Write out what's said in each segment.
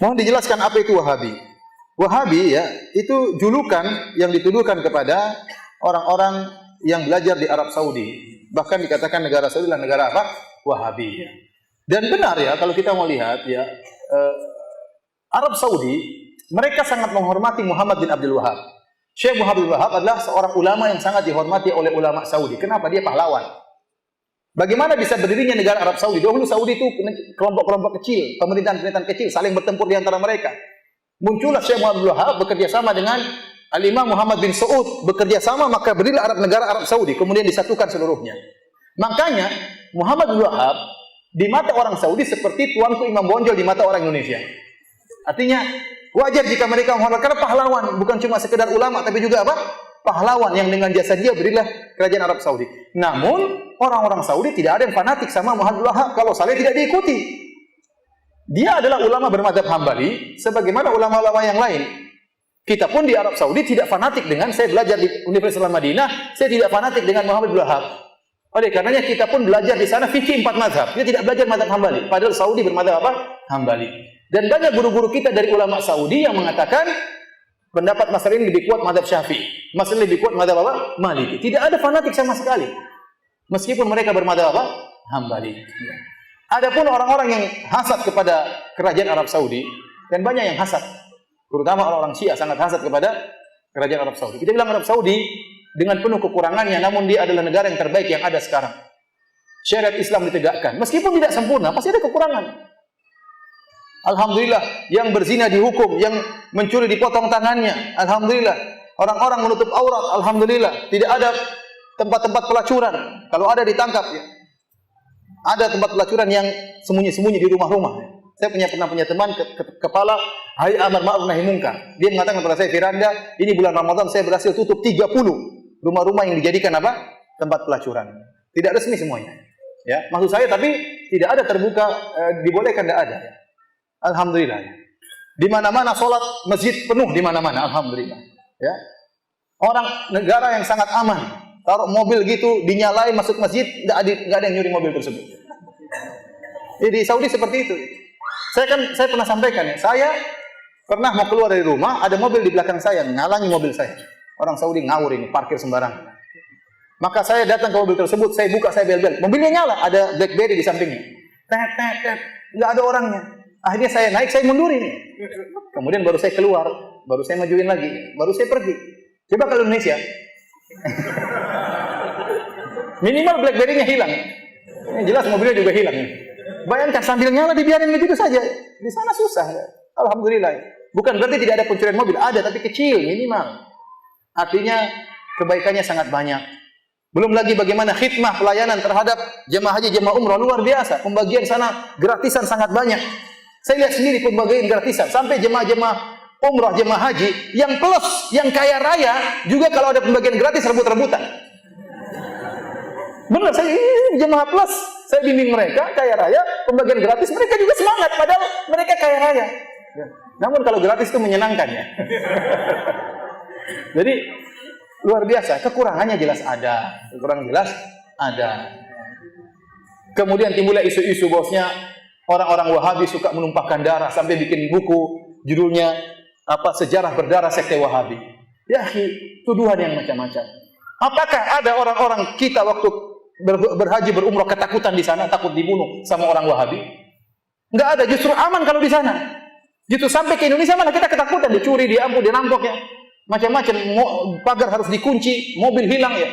Mohon dijelaskan apa itu Wahabi. Wahabi ya, itu julukan yang dituduhkan kepada orang-orang yang belajar di Arab Saudi. Bahkan dikatakan negara Saudi adalah negara apa? Wahabi. Ya. Dan benar ya, kalau kita mau lihat ya, Arab Saudi, mereka sangat menghormati Muhammad bin Abdul Wahab. Syekh Muhammad bin Abdul Wahab adalah seorang ulama yang sangat dihormati oleh ulama Saudi. Kenapa? Dia pahlawan. Bagaimana bisa berdirinya negara Arab Saudi? Dahulu Saudi itu kelompok-kelompok kecil, pemerintahan-pemerintahan kecil saling bertempur di antara mereka. Muncullah Syekh Muhammad bin Abdul Wahab bekerja sama dengan Al-Imam Muhammad bin Saud, bekerja sama maka berdirilah negara Arab Saudi, kemudian disatukan seluruhnya. Makanya Muhammad bin Abdul Wahab di mata orang Saudi seperti tuanku Imam Bonjol di mata orang Indonesia. Artinya wajar jika mereka menghormati, karena pahlawan, bukan cuma sekedar ulama tapi juga apa? Pahlawan yang dengan jasa dia berilah kerajaan Arab Saudi. Namun orang-orang Saudi tidak ada yang fanatik sama Muhammad bin Wahab, kalau saleh tidak diikuti. Dia adalah ulama bermadzhab Hambali sebagaimana ulama-ulama yang lain. Kita pun di Arab Saudi tidak fanatik dengan, saya belajar di Universitas Madinah, saya tidak fanatik dengan Muhammad bin Wahab. Oleh karenanya kita pun belajar di sana fikih 4 mazhab. Kita tidak belajar mazhab Hambali, padahal Saudi bermadzhab apa? Hambali. Dan banyak guru-guru kita dari ulama Saudi yang mengatakan pendapat masalah ini lebih kuat mazhab Syafi'i, masalah lebih kuat mazhab apa? Maliki. Tidak ada fanatik sama sekali. Meskipun mereka bermadzhab apa? Hambali. Adapun orang-orang yang hasad kepada kerajaan Arab Saudi, dan banyak yang hasad, terutama orang-orang Syiah sangat hasad kepada kerajaan Arab Saudi. Kita bilang Arab Saudi dengan penuh kekurangannya, namun dia adalah negara yang terbaik yang ada sekarang. Syariat Islam ditegakkan, meskipun tidak sempurna, pasti ada kekurangan. Alhamdulillah, yang berzina dihukum, yang mencuri dipotong tangannya. Alhamdulillah, orang-orang menutup aurat. Alhamdulillah, tidak ada tempat-tempat pelacuran. Kalau ada ditangkap ya. Ada tempat pelacuran yang sembunyi-sembunyi di rumah-rumah. Saya pernah punya teman kepala Hayat Amar Ma'ruf Nahi Munkar. Dia mengatakan kepada saya, Firanda, ini bulan Ramadan saya berhasil tutup 30 rumah-rumah yang dijadikan apa? Tempat pelacuran. Tidak resmi semuanya. Ya, maksud saya tapi tidak ada terbuka, dibolehkan, tidak ada. Alhamdulillah. Di mana-mana salat masjid penuh di mana-mana. Alhamdulillah. Ya. Orang negara yang sangat aman. Taruh mobil gitu, dinyalain masuk masjid, nggak ada yang nyuri mobil tersebut. Di Saudi seperti itu. Saya pernah sampaikan ya, saya pernah mau keluar dari rumah, ada mobil di belakang saya, ngalangi mobil saya. Orang Saudi ngawur ini, parkir sembarangan. Maka saya datang ke mobil tersebut, saya buka, saya bel-bel. Mobilnya nyala, ada BlackBerry di sampingnya. Tet, nggak ada orangnya. Akhirnya saya naik, saya mundurin. Kemudian baru saya keluar, baru saya majuin lagi, baru saya pergi. Coba kalau Indonesia, minimal BlackBerry-nya hilang. Yang jelas mobilnya juga hilang. Bayangkan sambil nyala dibiarin begitu saja. Di sana susah. Alhamdulillah. Bukan berarti tidak ada pencurian mobil, ada tapi kecil, minimal. Artinya kebaikannya sangat banyak. Belum lagi bagaimana khidmah pelayanan terhadap jemaah haji, jemaah umrah luar biasa. Pembagian sana gratisan sangat banyak. Saya lihat sendiri pembagian gratisan sampai jemaah-jemaah umrah, jemaah haji yang plus, yang kaya raya juga kalau ada pembagian gratis rebut-rebutan. Benar, saya ini jemaah plus, saya bimbing mereka kaya raya, pembagian gratis, mereka juga semangat padahal mereka kaya raya. Namun kalau gratis itu menyenangkan ya. Jadi luar biasa, kekurangannya jelas ada, kekurangan jelas ada. Kemudian timbullah isu-isu bosnya orang-orang Wahabi suka menumpahkan darah sampai bikin buku judulnya apa, sejarah berdarah sekte Wahabi. Ya, tuduhan yang macam-macam. Apakah ada orang-orang kita waktu berhaji berumrah ketakutan di sana, takut dibunuh sama orang Wahabi? Enggak ada, justru aman kalau di sana. Justru sampai ke Indonesia malah kita ketakutan, dicuri, diampu, dirampok ya. Macam-macam, pagar harus dikunci, mobil hilang ya.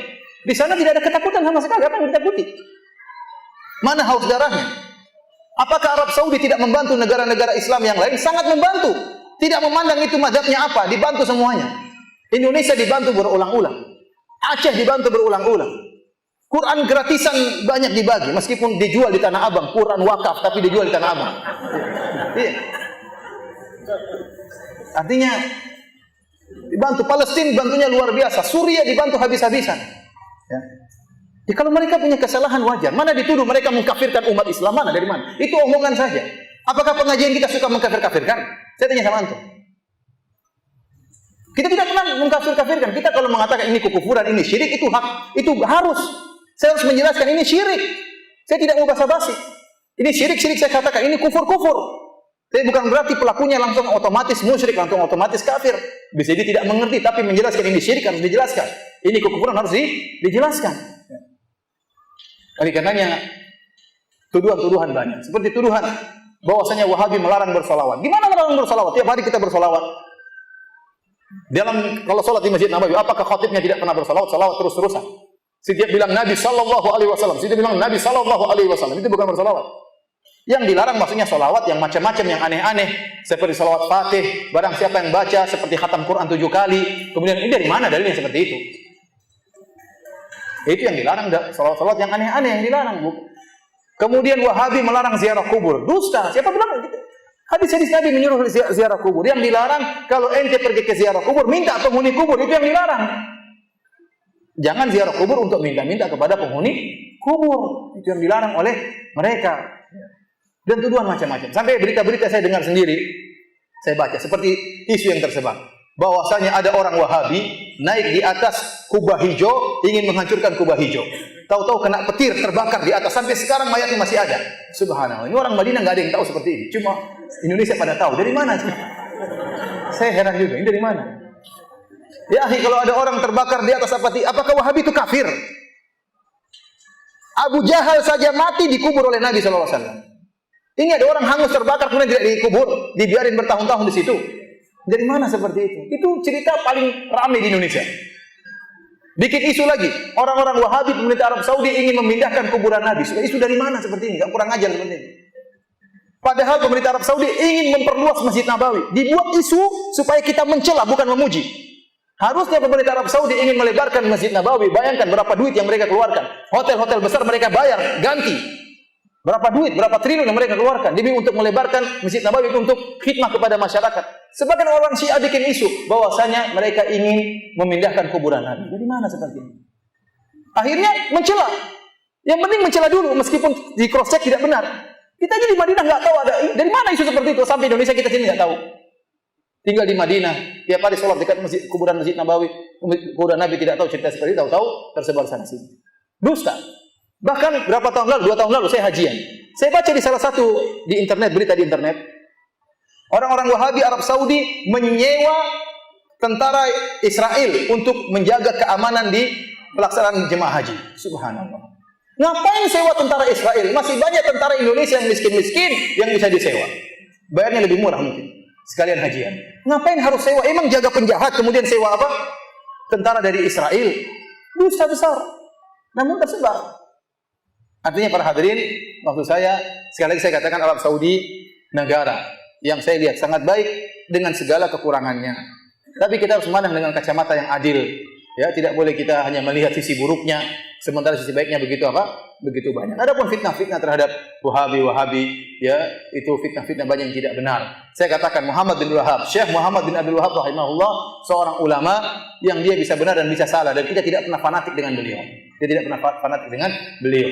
Di sana tidak ada ketakutan sama sekali, apa yang ditakuti? Mana haus darahnya? Apakah Arab Saudi tidak membantu negara-negara Islam yang lain? Sangat membantu. Tidak memandang itu mazhabnya apa, dibantu semuanya. Indonesia dibantu berulang-ulang. Aceh dibantu berulang-ulang. Quran gratisan banyak dibagi, meskipun dijual di Tanah Abang. Quran wakaf, tapi dijual di Tanah Abang. Iya. Artinya, dibantu. Palestina bantunya luar biasa. Suriah dibantu habis-habisan. Ya. Ya, kalau mereka punya kesalahan wajar. Mana dituduh mereka mengkafirkan umat Islam, mana dari mana? Itu omongan saja. Apakah pengajian kita suka mengkafir-kafirkan? Saya tanya sama antum. Kita tidak pernah mengkafir-kafirkan. Kita kalau mengatakan ini kekufuran, ini syirik, itu hak, itu harus. Saya harus menjelaskan ini syirik. Saya tidak mau basa-basi. Ini syirik saya katakan, ini kufur-kufur. Tapi bukan berarti pelakunya langsung otomatis musyrik, langsung otomatis kafir. Bisa jadi tidak mengerti, tapi menjelaskan ini syirik harus dijelaskan. Ini kekufuran harus dijelaskan. Oleh karenanya tuduhan-tuduhan banyak. Seperti tuduhan bahwasanya Wahabi melarang bersolawat. Gimana melarang bersolawat? Tiap hari kita bersolawat. Kalau sholat di Masjid Nabawi, apakah khatibnya tidak pernah bersolawat? Solawat terus-terusan. Setiap bilang Nabi Sallallahu Alaihi Wasallam, setiap bilang Nabi Sallallahu Alaihi Wasallam, itu bukan bersolawat. Yang dilarang maksudnya solawat yang macam-macam, yang aneh-aneh, seperti solawat Fatih, barang siapa yang baca seperti khatam Quran 7 kali. Kemudian ini dari mana dalilnya seperti itu? Itu yang dilarang, solawat-solawat yang aneh-aneh yang dilarang. Kemudian Wahabi melarang ziarah kubur. Dusta. Siapa bilang gitu? Hadis-hadis Nabi menyuruh ziarah kubur. Yang dilarang kalau ente pergi ke ziarah kubur, minta penghuni kubur, itu yang dilarang. Jangan ziarah kubur untuk minta-minta kepada penghuni kubur. Itu yang dilarang oleh mereka. Dan tuduhan macam-macam. Sampai berita-berita saya dengar sendiri, saya baca seperti isu yang tersebar. Bahwasanya ada orang Wahabi naik di atas kubah hijau, ingin menghancurkan kubah hijau. Tahu-tahu kena petir, terbakar di atas, sampai sekarang mayatnya masih ada. Subhanallah. Ini orang Madinah nggak ada yang tahu seperti ini. Cuma Indonesia pada tahu. Dari mana? Saya heran juga. Ini dari mana? Ya, kalau ada orang terbakar di atas apakah Wahabi itu kafir? Abu Jahal saja mati dikubur oleh Nabi SAW. Ini ada orang hangus terbakar kemudian tidak dikubur, dibiarin bertahun-tahun di situ. Dari mana seperti itu? Itu cerita paling ramai di Indonesia. Bikin isu lagi, orang-orang Wahabi pemerintah Arab Saudi ingin memindahkan kuburan Nabi. Isu dari mana seperti ini? Gak kurang ajar seperti ini. Padahal pemerintah Arab Saudi ingin memperluas Masjid Nabawi. Dibuat isu supaya kita mencela, bukan memuji. Harusnya pemerintah Arab Saudi ingin melebarkan Masjid Nabawi. Bayangkan berapa duit yang mereka keluarkan. Hotel-hotel besar mereka bayar, ganti. Berapa duit, berapa triliun yang mereka keluarkan demi untuk melebarkan Masjid Nabawi untuk khidmah kepada masyarakat. Sebagian orang Syiah bikin isu bahwasanya mereka ingin memindahkan kuburan Nabi. Dari mana seperti ini? Akhirnya mencela. Yang penting mencela dulu meskipun di cross check tidak benar. Kita aja di Madinah nggak tahu ada dari mana isu seperti itu, sampai Indonesia kita sini nggak tahu. Tinggal di Madinah, tiap hari sholat dekat kuburan Masjid Nabawi, kuburan Nabi tidak tahu cerita seperti itu, tahu tersebar sana sini. Dusta. Bahkan berapa tahun lalu, 2 tahun lalu saya hajian. Saya baca di salah satu di internet, berita di internet. Orang-orang Wahabi Arab Saudi menyewa tentara Israel untuk menjaga keamanan di pelaksanaan jemaah haji. Subhanallah. Ngapain sewa tentara Israel? Masih banyak tentara Indonesia yang miskin-miskin yang bisa disewa. Bayarnya lebih murah mungkin. Sekalian hajian. Ngapain harus sewa? Emang jaga penjahat kemudian sewa apa? Tentara dari Israel. Dusta besar. Namun tersebar. Artinya para hadirin, maksud saya, sekali lagi saya katakan Arab Saudi negara yang saya lihat sangat baik dengan segala kekurangannya. Tapi kita harus memandang dengan kacamata yang adil. Ya, tidak boleh kita hanya melihat sisi buruknya, sementara sisi baiknya begitu apa? Begitu banyak. Adapun fitnah-fitnah terhadap Wahabi, ya, itu fitnah-fitnah banyak yang tidak benar. Saya katakan Muhammad bin Wahab, Syekh Muhammad bin Abdul Wahab rahimahullah, seorang ulama yang dia bisa benar dan bisa salah, dan kita tidak pernah fanatik dengan beliau. Dia tidak pernah fanatik dengan beliau.